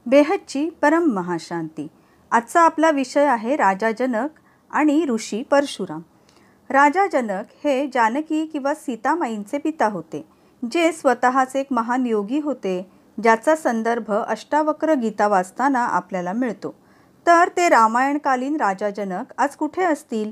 बेहदची परम महाशांती। आजचा आपला विषय आहे राजा जनक आणि ऋषी परशुराम। राजा जनक हे जानकी किंवा सीतामाईंचे पिता होते, जे स्वतःच एक महान योगी होते, ज्याचा संदर्भ अष्टावक्र गीता वाचताना आपल्याला मिळतो। तर ते रामायणकालीन राजा जनक आज कुठे असतील?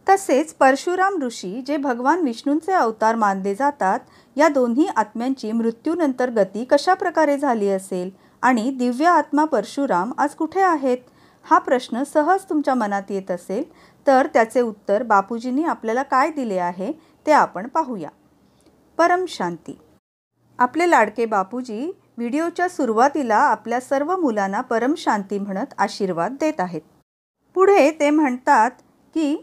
तसेच परशुराम ऋषी, जे भगवान विष्णूंचे अवतार मानले जातात, या दोन्ही आत्म्यांची मृत्यूनंतर गती कशा प्रकारे झाली असेल आणि दिव्य आत्मा परशुराम आज कुठे आहेत? हा प्रश्न सहज तुमच्या मनात येत असेल तर त्याचे उत्तर बापूजींनी आपल्याला काय दिले आहे ते आपण पाहूया। परम शांती। आपले लाडके बापूजी व्हिडिओच्या सुरुवातीला आपल्या सर्व मुलांना परम शांती म्हणत आशीर्वाद देत आहेत। पुढे ते म्हणतात की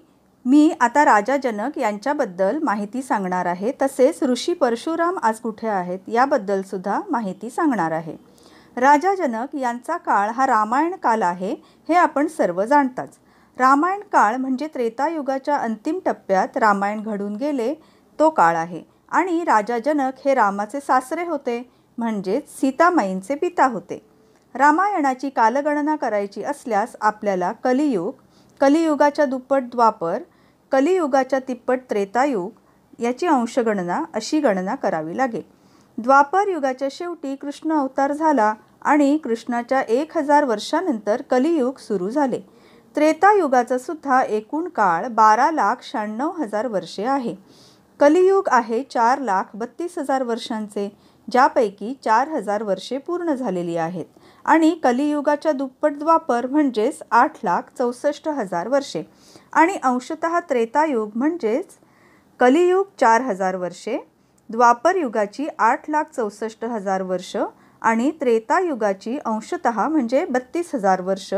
मी आता राजा जनक यांच्याबद्दल माहिती सांगणार आहे, तसेच ऋषी परशुराम आज कुठे आहेत याबद्दल सुद्धा माहिती सांगणार आहे। राजा जनक यांचा काळ हा रामायण काल आहे, हे आपण सर्व जाणताच। रामायण काळ म्हणजे त्रेतायुगाच्या अंतिम टप्प्यात रामायण घडून गेले तो काळ आहे आणि राजा जनक हे रामाचे सासरे होते, म्हणजेच सीतामाईंचे पिता होते। रामायणाची कालगणना करायची असल्यास आपल्याला कलियुग, कलियुगाच्या दुप्पट द्वापर, कलियुगाच्या तिप्पट त्रेतायुग याची अंशगणना अशी गणना करावी लागेल। द्वापर युगाच्या शेवटी कृष्ण अवतार झाला आणि कृष्णाच्या 1000 वर्षानंतर कलियुग सुरू झाले। त्रेतायुगाचा सुद्धा एकूण काळ 12,96,000 वर्षे आहे। कलियुग आहे 4,32,000 वर्षांचे, ज्यापैकी 4,000 वर्षे पूर्ण झालेली आहेत आणि कलियुगाच्या दुप्पट द्वापर म्हणजेच 8,64,000 वर्षे आणि अंशतः त्रेतायुग म्हणजेच कलियुग 4,000 वर्षे, द्वापर युगाची 8,64,000 वर्ष आणि त्रेतायुगाची अंशतः म्हणजे 32,000 वर्ष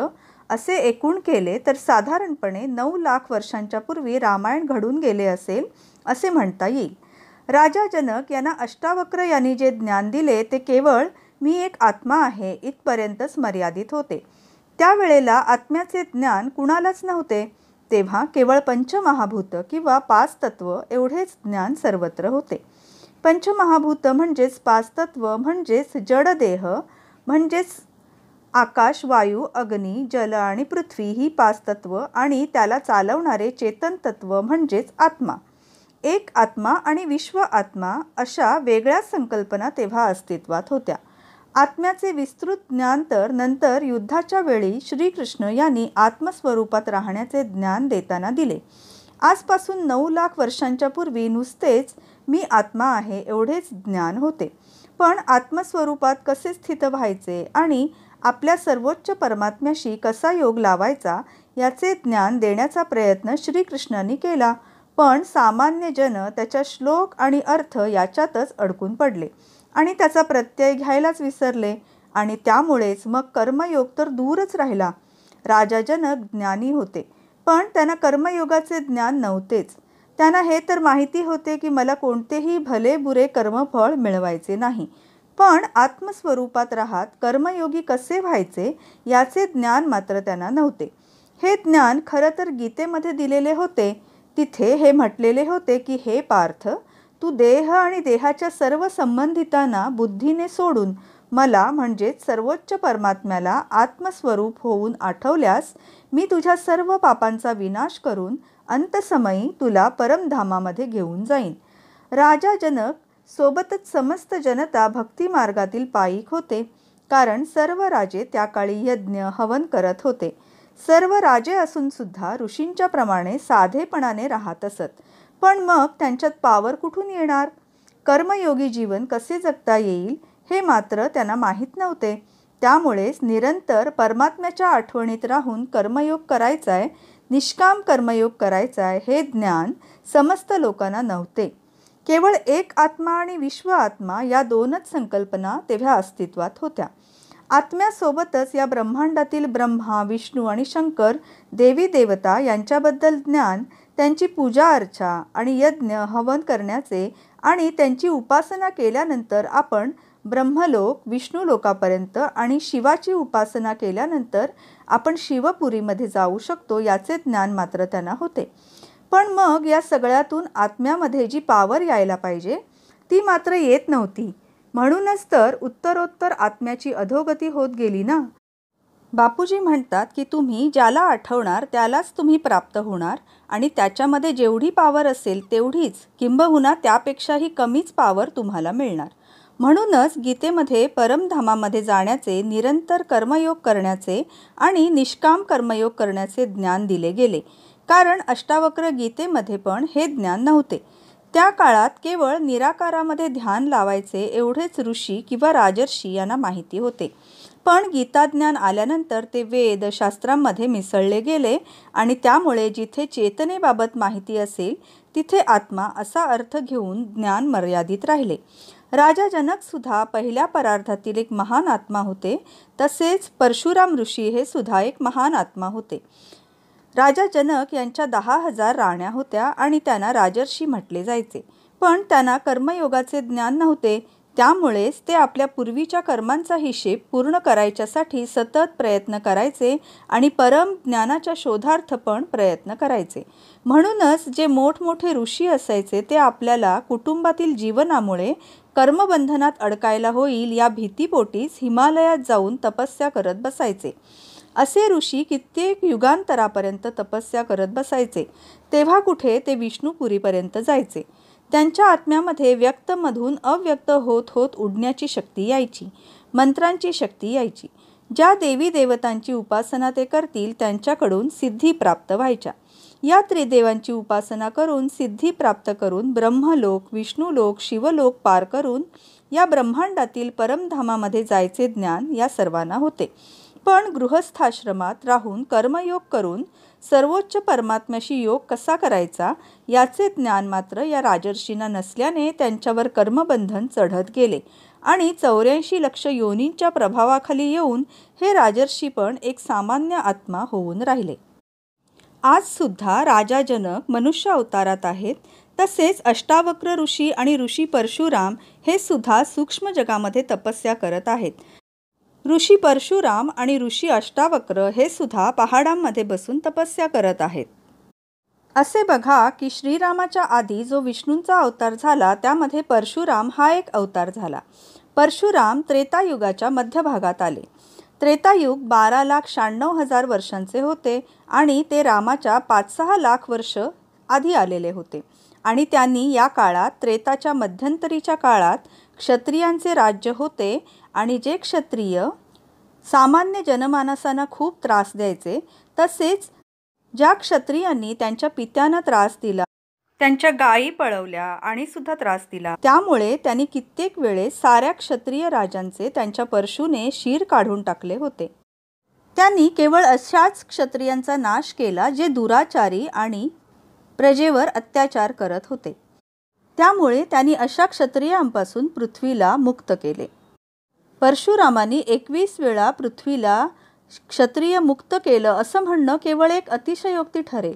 असे एकूण केले तर साधारणपणे 9 लाख वर्षांच्या पूर्वी रामायण घडून गेले असेल असे म्हणता येईल। राजा जनक यांना अष्टावक्र यांनी जे ज्ञान दिले ते केवळ मी एक आत्मा आहे इथपर्यंतच मर्यादित होते। त्यावेळेला आत्म्याचे ज्ञान कुणालाच नव्हते, तेव्हा केवळ पंचमहाभूत किंवा 5 तत्व एवढेच ज्ञान सर्वत्र होते। पंचमहाभूत म्हणजेच 5 तत्व म्हणजेच जडदेह, म्हणजेच आकाश, वायू, अग्नी, जल आणि पृथ्वी ही 5 तत्व आणि त्याला चालवणारे चेतन तत्व म्हणजेच आत्मा। एक आत्मा आणि विश्व आत्मा अशा वेगळ्या संकल्पना तेव्हा अस्तित्वात होत्या। आत्म्याचे विस्तृत ज्ञान तर नंतर युद्धाच्या वेळी श्रीकृष्ण यांनी आत्मस्वरूपात राहण्याचे ज्ञान देताना दिले। आजपासून 9 लाख वर्षांच्या पूर्वी नुसतेच मी आत्मा आहे एवढेच ज्ञान होते, पण आत्मस्वरूपात कसे स्थित व्हायचे आणि आपल्या सर्वोच्च परमात्म्याशी कसा योग लावायचा याचे ज्ञान देण्याचा प्रयत्न श्रीकृष्णांनी केला, पण सामान्य जन त्याच्या श्लोक आणि अर्थ याच्यातच अडकून पडले आणि त्याचा प्रत्यय घ्यायलाच विसरले आणि त्यामुळेच मग कर्मयोग तर दूरच राहिला। राजा जनक ज्ञानी होते, पण त्यांना कर्मयोगाचे ज्ञान नव्हतेच। त्यांना हे तर माहिती होते की मला कोणतेही भले बुरे कर्मफळ मिळवायचे नाही, पण आत्मस्वरूपात राहत कर्मयोगी कसे व्हायचे याचे ज्ञान मात्र त्यांना नव्हते। हे ज्ञान खरं तर गीतेमध्ये दिलेले होते। तिथे हे म्हटलेले होते की हे पार्थ, तू देह आणि देहाच्या सर्व संबंधितांना बुद्धीने सोडून मला म्हणजेच सर्वोच्च परमात्म्याला आत्मस्वरूप होऊन आठवल्यास मी तुझ्या सर्व पापांचा विनाश करून अंतसमयी तुला परमधामामध्ये घेऊन जाईन। राजा जनक सोबतच समस्त जनता भक्ती मार्गातील पायीक होते, कारण सर्व राजे त्या काळी यज्ञ हवन करत होते। सर्व राजे असून सुद्धा ऋषींच्या प्रमाणे साधेपणाने राहत असत, पण मग त्यांच्यात पावर कुठून येणार? कर्मयोगी जीवन कसे जगता येईल हे मात्र त्यांना माहीत नव्हते। त्यामुळेच निरंतर परमात्म्याच्या आठवणीत राहून कर्मयोग करायचाय, निष्काम कर्मयोग करायचाय हे ज्ञान समस्त लोकांना नव्हते। केवळ एक आत्मा आणि विश्व आत्मा या दोनच संकल्पना तेव्हा अस्तित्वात होत्या। आत्म्यासोबतच या ब्रह्मांडातील ब्रह्मा, विष्णू आणि शंकर, देवी देवता यांच्याबद्दल ज्ञान, त्यांची पूजा अर्चा आणि यज्ञ हवन करण्याचे आणि त्यांची उपासना केल्यानंतर आपण ब्रह्मलोक, विष्णू लोकापर्यंत आणि शिवाची उपासना केल्यानंतर आपण शिवपुरीमध्ये जाऊ शकतो याचे ज्ञान मात्र त्यांना होते। पण मग या सगळ्यातून आत्म्यामध्ये जी पावर यायला पाहिजे ती मात्र येत नव्हती। म्हणूनच तर उत्तरोत्तर आत्म्याची अधोगती होत गेली ना. बापूजी म्हणतात की तुम्ही ज्याला आठवणार त्यालाच तुम्ही प्राप्त होणार आणि त्याच्यामध्ये जेवढी पावर असेल तेवढीच किंबहुना त्यापेक्षाही कमीच पावर तुम्हाला मिळणार. म्हणूनच गीतेमध्ये परमधामामध्ये जाण्याचे, निरंतर कर्मयोग करण्याचे आणि निष्काम कर्मयोग करण्याचे ज्ञान दिले गेले. कारण अष्टावक्र गीतेमध्ये पण हे ज्ञान नव्हते. त्या काळात केवळ निराकारामध्ये ध्यान लावायचे एवढेच ऋषी किंवा राजर्षी यांना माहिती होते. पण गीताज्ञान आल्यानंतर ते वेद शास्त्रांमध्ये मिसळले गेले आणि त्यामुळे जिथे चेतनेबाबत माहिती असेल तिथे आत्मा असा अर्थ घेऊन ज्ञान मर्यादित राहिले. राजा जनकसुद्धा पहिल्या परार्धातील एक महान आत्मा होते. तसेच परशुराम ऋषी हे सुद्धा एक महान आत्मा होते. राजा जनक यांच्या 10,000 राण्या होत्या आणि त्यांना राजर्षी म्हटले जायचे. पण त्यांना कर्मयोगाचे ज्ञान नव्हते. त्यामुळेच ते आपल्या पूर्वीच्या कर्मांचा हिशेब पूर्ण करायच्यासाठी सतत प्रयत्न करायचे आणि परम ज्ञानाच्या शोधार्थ पण प्रयत्न करायचे. म्हणूनच जे मोठमोठे ऋषी असायचे ते आपल्याला कुटुंबातील जीवनामुळे कर्मबंधनात अडकायला होईल या भीतीपोटीच हिमालयात जाऊन तपस्या करत बसायचे. असे ऋषी कित्येक युगांतरापर्यंत तपस्या करत बसायचे. तेव्हा कुठे ते विष्णुपुरीपर्यंत जायचे. त्यांच्या आत्म्यामध्ये व्यक्तमधून अव्यक्त होत होत उडण्याची शक्ती यायची, मंत्रांची शक्ती यायची. ज्या देवी देवतांची उपासना ते करतील त्यांच्याकडून सिद्धी प्राप्त व्हायच्या. या त्रिदेवांची उपासना करून सिद्धी प्राप्त करून ब्रह्मलोक, विष्णुलोक, शिवलोक पार करून या ब्रह्मांडातील परमधामामध्ये जायचे ज्ञान या सर्वांना होते. पण गृहस्थाश्रमात राहून कर्मयोग करून सर्वोच्च परमात्म्याशी योग कसा करायचा याचे ज्ञान मात्र या राजर्षींना नसल्याने त्यांच्यावर कर्मबंधन चढत गेले आणि 84 लक्ष योनींच्या प्रभावाखाली येऊन हे राजर्षी पण एक सामान्य आत्मा होऊन राहिले. आज सुद्धा राजा जनक मनुष्य अवतारात आहेत. तसेच अष्टावक्र ऋषी आणि ऋषी परशुराम हे सुद्धा सूक्ष्म जगामध्ये तपस्या करत आहेत. ऋषी परशुराम आणि ऋषी अष्टावक्र हे सुद्धा पहाडांमध्ये बसून तपस्या करत आहेत. असे बघा की श्रीरामाच्या आधी जो विष्णूंचा अवतार झाला त्यामध्ये परशुराम हा एक अवतार झाला. परशुराम त्रेतायुगाच्या मध्यभागात आले. त्रेतायुग 12,96,000 वर्षांचे होते आणि ते रामाच्या 5-6 लाख वर्ष आधी आलेले होते. आणि त्यांनी या काळात त्रेताच्या मध्यंतरीच्या काळात क्षत्रियांचे राज्य होते आणि जे क्षत्रिय सामान्य जनमानसांना खूप त्रास द्यायचे, तसेच ज्या क्षत्रियांनी त्यांच्या पित्यांना त्रास दिला, त्यांच्या गायी पळवल्या आणि सुद्धा त्रास दिला, त्यामुळे त्यांनी कित्येक वेळेस साऱ्या क्षत्रिय राजांचे त्यांच्या परशुने शिर काढून टाकले होते. त्यांनी केवळ अशाच क्षत्रियांचा नाश केला जे दुराचारी आणि प्रजेवर अत्याचार करत होते. त्यामुळे त्यांनी अशा क्षत्रियांपासून पृथ्वीला मुक्त केले. परशुरामांनी 21 वेळा पृथ्वीला क्षत्रिय मुक्त केलं असं म्हणणं केवळ एक अतिशयोक्ती ठरेल.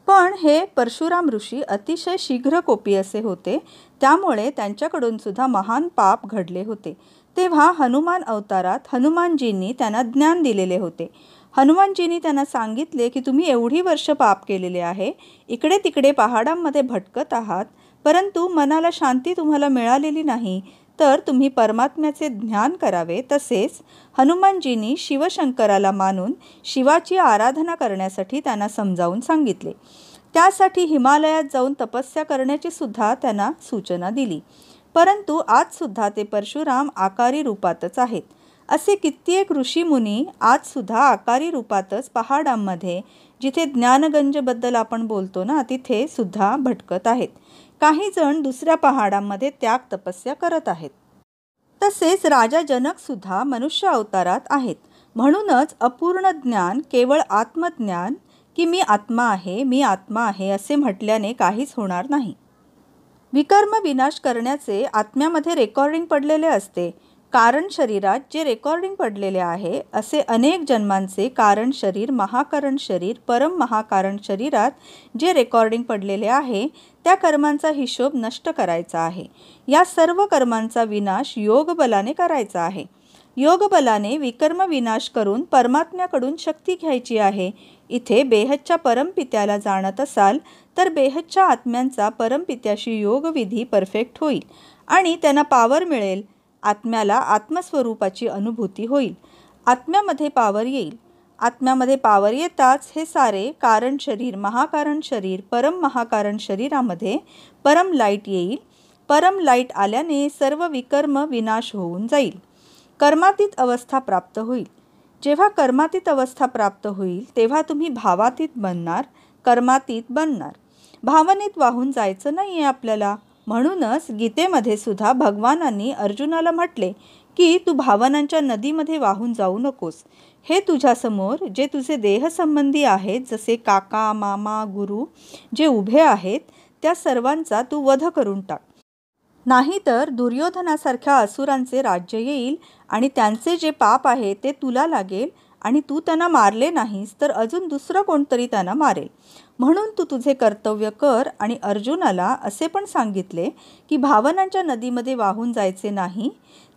पण हे परशुराम ऋषी अतिशय शीघ्रकोपी असे होते. त्यामुळे त्यांच्याकडून सुद्धा महान पाप घडले होते. तेव्हा हनुमान अवतारात हनुमानजींनी त्यांना ज्ञान दिलेले होते. हनुमानजींनी त्यांना सांगितले की तुम्ही एवढी वर्ष पाप केलेले आहे, इकडे तिकडे पहाडांमध्ये भटकत आहात, परंतु मनाला शांती तुम्हाला मिळालेली नाही, तर तुम्ही परमात्म्याचे ध्यान करावे. तसेच हनुमानजींनी शिवशंकराला मानून शिवाची आराधना करण्यासाठी त्यांना समजावून सांगितले. त्यासाठी हिमालयात जाऊन तपस्या करण्याची सुद्धा त्यांना सूचना दिली. परंतु आज सुद्धा ते परशुराम आकारी रूपातच आहेत. असे कित्येक ऋषीमुनी आज सुद्धा आकारी रूपातच पहाडांमध्ये, जिथे ज्ञानगंजबद्दल आपण बोलतो ना, तिथे सुद्धा भटकत आहेत. काही जण दुसऱ्या पहाडांमध्ये त्याग तपस्या करत आहेत. तसेच राजा जनक सुद्धा मनुष्य अवतारात आहेत. म्हणूनच अपूर्ण ज्ञान, केवळ आत्मज्ञान की मी आत्मा आहे, मी आत्मा आहे असे म्हटल्याने काहीच होणार नाही. विकर्म विनाश करण्याचे आत्म्यामध्ये रेकॉर्डिंग पडलेले असते. कारण शरीरात जे रेकॉर्डिंग पडलेले आहे असे अनेक जन्मांचे कारण शरीर, महाकारण शरीर, परम महाकारण शरीरात जे रेकॉर्डिंग पडलेले आहे त्या कर्मांचा हिशोब नष्ट करायचा आहे. या सर्व कर्मांचा विनाश योगबलाने करायचा आहे. योगबलाने विकर्म विनाश करून परमात्म्याकडून शक्ती घ्यायची आहे. इथे बेहदच्या परमपित्याला जाणत असाल तर बेहदच्या आत्म्यांचा परमपित्याशी योगविधी परफेक्ट होईल आणि त्यांना पावर मिळेल. आत्म्याला आत्मस्वरूपाची अनुभूती होईल. आत्म्यामध्ये पावर येईल. आत्म्यामध्ये पावर येताच हे सारे कारण शरीर, महाकारण शरीर, परम महाकारण शरीरामध्ये परम लाईट येईल. परम लाईट आल्याने सर्व विकर्म विनाश होऊन जाईल. कर्मातीत अवस्था प्राप्त होईल. जेव्हा कर्मातीत अवस्था प्राप्त होईल तेव्हा तुम्ही भावातीत बनणार, कर्मातीत बनणार. भावनेत वाहून जायचं नाही आहे आपल्याला. म्हणूनच गीतेमध्ये सुद्धा भगवानांनी अर्जुनाला म्हटले की तू भावनांच्या नदीमध्ये वाहून जाऊ नकोस. हे तुझ्यासमोर जे तुझे देहसंबंधी आहेत, जसे काका, मामा, गुरु जे उभे आहेत, त्या सर्वांचा तू वध करून टाक. नाहीतर दुर्योधनासारख्या असुरांचे राज्य येईल आणि त्यांचे जे पाप आहे ते तुला लागेल आणि तू त्यांना मारले नाहीस तर अजून दुसरं कोणतरी त्यांना मारेल. म्हणून तू तुझे कर्तव्य कर. आणि अर्जुनाला असे पण सांगितले की भावनांच्या नदीमध्ये वाहून जायचे नाही.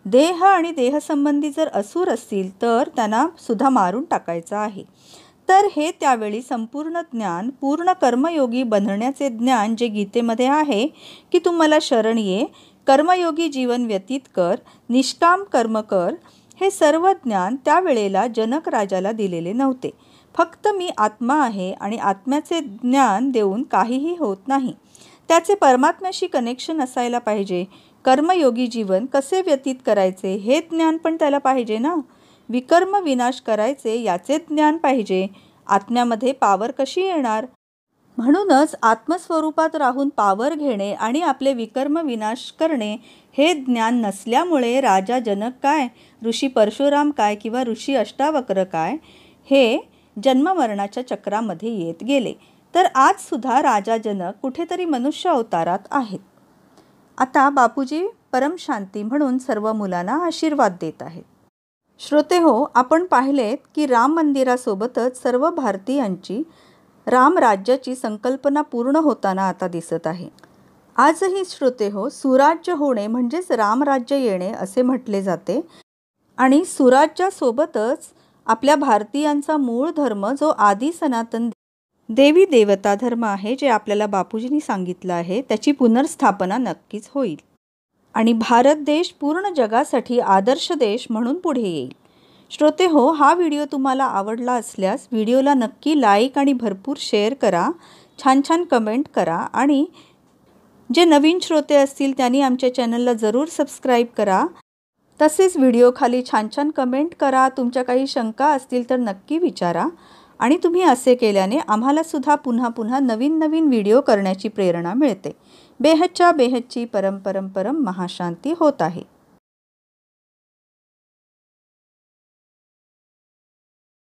देह आणि देहसंबंधी जर असुर असतील तर त्यांना सुद्धा मारून टाकायचं आहे. तर हे त्यावेळी संपूर्ण ज्ञान, पूर्ण कर्मयोगी बनण्याचे ज्ञान जे गीतेमध्ये आहे की तू मला शरण ये, कर्मयोगी जीवन व्यतीत कर, निष्काम कर्म कर, हे सर्व ज्ञान त्यावेळेला जनक राजाला दिलेले नव्हते. फक्त मी आत्मा आहे आणि आत्म्याचे ज्ञान देऊन काहीही होत नाही. त्याचे परमात्म्याशी कनेक्शन असायला पाहिजे. कर्मयोगी जीवन कसे व्यतीत करायचे हे ज्ञान पण त्याला पाहिजे ना. विकर्म विनाश करायचे याचे ज्ञान पाहिजे. आत्म्यामध्ये पावर कशी येणार? म्हणूनच आत्मस्वरूपात राहून पावर घेणे आणि आपले विकर्म विनाश करणे हे ज्ञान नसल्यामुळे राजा जनक काय, ऋषी परशुराम काय किंवा ऋषी अष्टावक्र काय, हे जन्ममरणाच्या चक्रामध्ये येत गेले. तर आज सुद्धा राजा जनक कुठेतरी मनुष्य अवतारात आहेत. आता बापूजी परम शांती म्हणून सर्व मुलांना आशीर्वाद देत आहेत. श्रोते हो, आपण पाहिलेत की राम मंदिरासोबतच सर्व भारतीयांची राम राज्याची संकल्पना पूर्ण होताना आता दिसत आहे. आजही श्रोते हो, सुराज्य होणे म्हणजेच रामराज्य येणे असे म्हटले जाते. आणि सुराज्यासोबतच आपल्या भारतीयांचा मूळ धर्म जो आदी सनातन देवी देवता धर्म आहे, जे आपल्याला बापूजींनी सांगितलं आहे, त्याची पुनर्स्थापना नक्कीच होईल. आणि भारत देश पूर्ण जगासाठी आदर्श देश म्हणून पुढे येईल. श्रोते हो, हा व्हिडिओ तुम्हाला आवडला असल्यास व्हिडिओला नक्की लाईक आणि भरपूर शेअर करा. छान छान कमेंट करा. आणि जे नवीन श्रोते असतील त्यांनी आमच्या चॅनलला जरूर सबस्क्राईब करा. तसेच व्हिडिओ खाली छान छान कमेंट करा. तुमच्या काही शंका असतील तर नक्की विचारा. आणि तुम्ही असे केल्याने आम्हाला सुद्धा पुन्हा पुन्हा नवीन नवीन व्हिडिओ करण्याची प्रेरणा मिळते. बेहदच्या बेहदची परम परम परम महाशांती होत आहे.